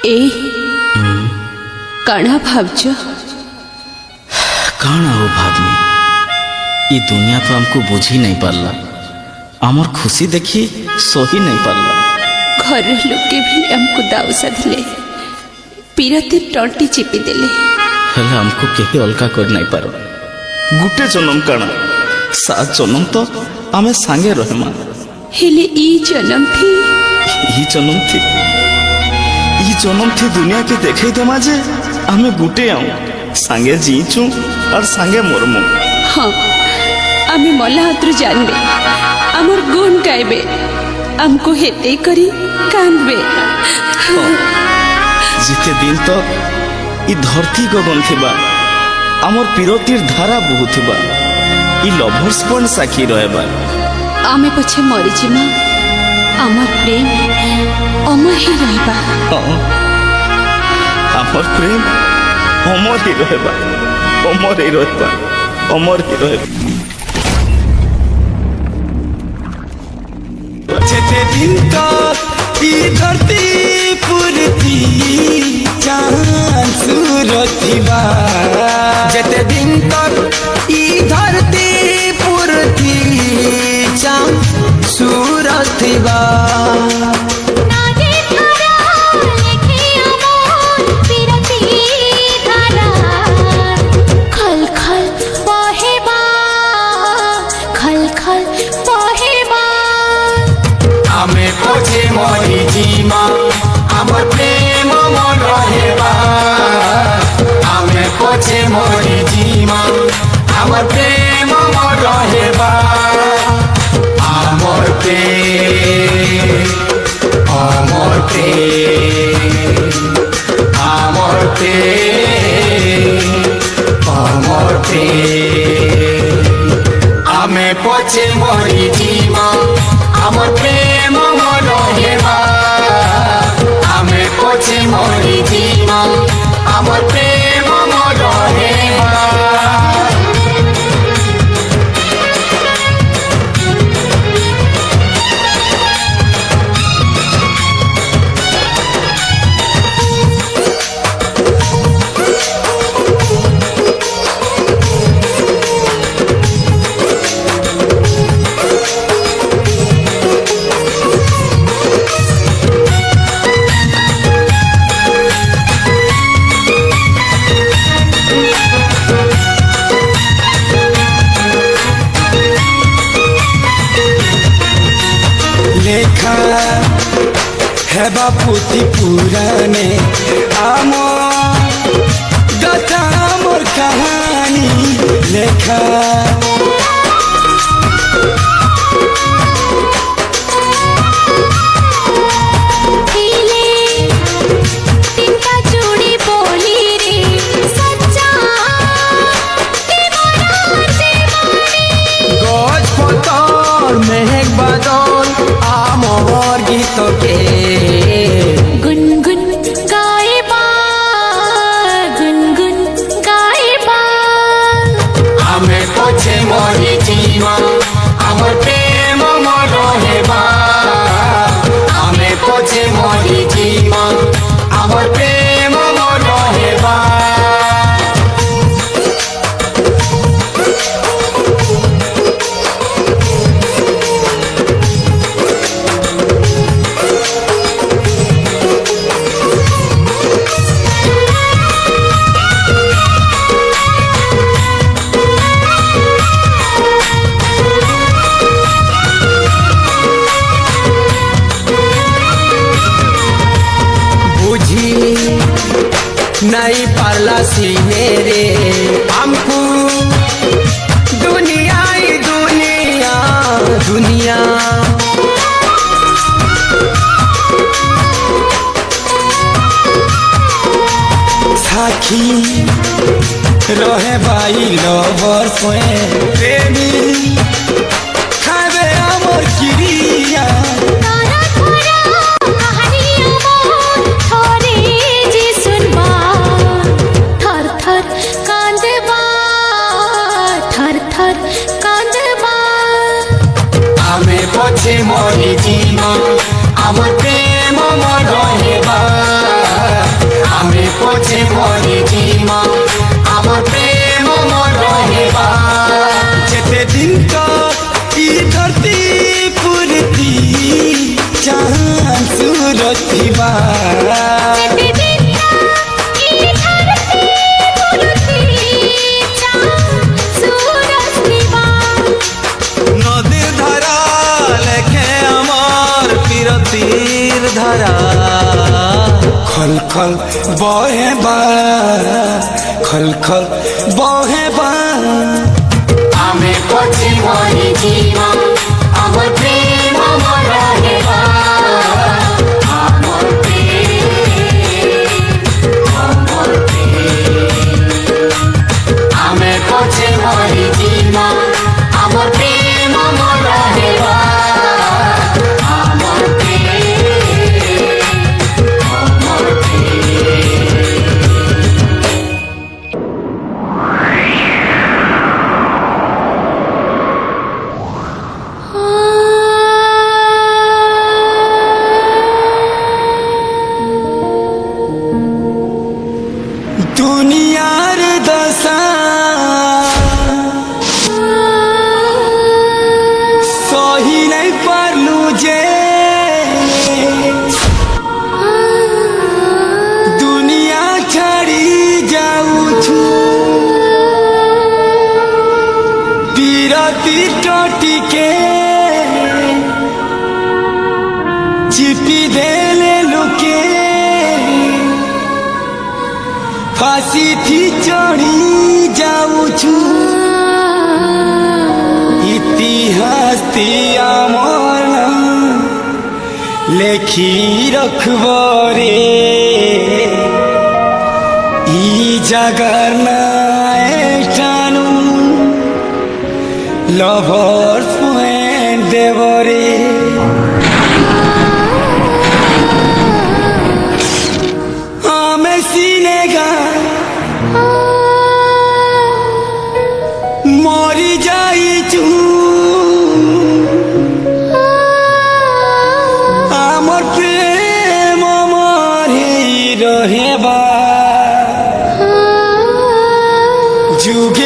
ए काना भावच काना हो भावनी ये दुनिया तो हमको बुझी नहीं पारला आमर खुशी देखी सही नहीं पारला घर लोके भी हमको दाऊ साधिले पीरती टंटी चिपी देले हेले हमको केही अलगा कर नहीं पारो गुटे जन्म काना सात जन्म तो आमे सांगे रहमा हेले ई जन्म थी दुनिया के देखे दमा जे आमे गुटे आऊं सांगे जीचू और सांगे मरमु हाँ आमे मला हाथरू जानबे आमर गुण गायबे हमको हेते करी कांदबे जिते दिन तो ई धरती गगन थिबा आमर पीरतीर धारा बहुथिबा ई लभर्स पॉइंट साखी रहबा आमे पछे मरी जिमा आमर प्रेम अमर ही रहबा आमर प्रेम अमर ही रहबा जेते दिन तक ई धरती पुरती चांद सूरतिबा जेते दिन तक ई धरती पुरती चांद सूरतिबा पोछे मोरी जीमा आमर प्रेम मन रहेबा आमे पोछे मोरी जीमा आमर प्रेम मन रहेबा आमर प्रेम आमर प्रेम आमर प्रेम आमर प्रेम आमे पोछे मोरी जीमा आमर प्रेम मन रहेबा आमे पोछे मोरी जीमा आमर प्रेम मन रहेबा लेखा है बापुती पुराने आमर गाथा आमर कहानी लेखा गज पतर मेघ बादल आमर गीत के गुनगुन गाएबा आमे पोछे मोरी जीमा आमर प्रेम मन रहेबा आमे पोछे मोरी जीमा आमर प्रेम मन रहेबा नहीं पारला सी मेरे हमको दुनिया ही दुनिया दुनिया साखी रहे भाई लवर प्रेमी खावे अमर क्रिया पोछे मोरी जीमा आमर प्रेम मन रहेबा ସୁରଥିବା ନଦୀর ধারা লেখে আমার বিরতির ধারা খল খল বহে বা খল খল বহে বা আমি পছি মরি জীবন আমার প্রেম আমার হেবা আমার আমি পছি মরি জীবন আমার প্রেম আমার হেবা আমার দুনিয়ার দশা সহি নাই পারলু যে দুনিয়া ছাড়ি যাউছু বিরতি টটিকে চিপি দেলে লোকে ফাঁসিથી ચડી જાઉં છું ઇતિહાસથી আমার লেখি রাখব রে ই জাগার নায়টানু লভার পয়েন্ট দেব রে আমি সিনেগা মরি যাইছু আমার প্রেম আমার হেই রহেবা যুগে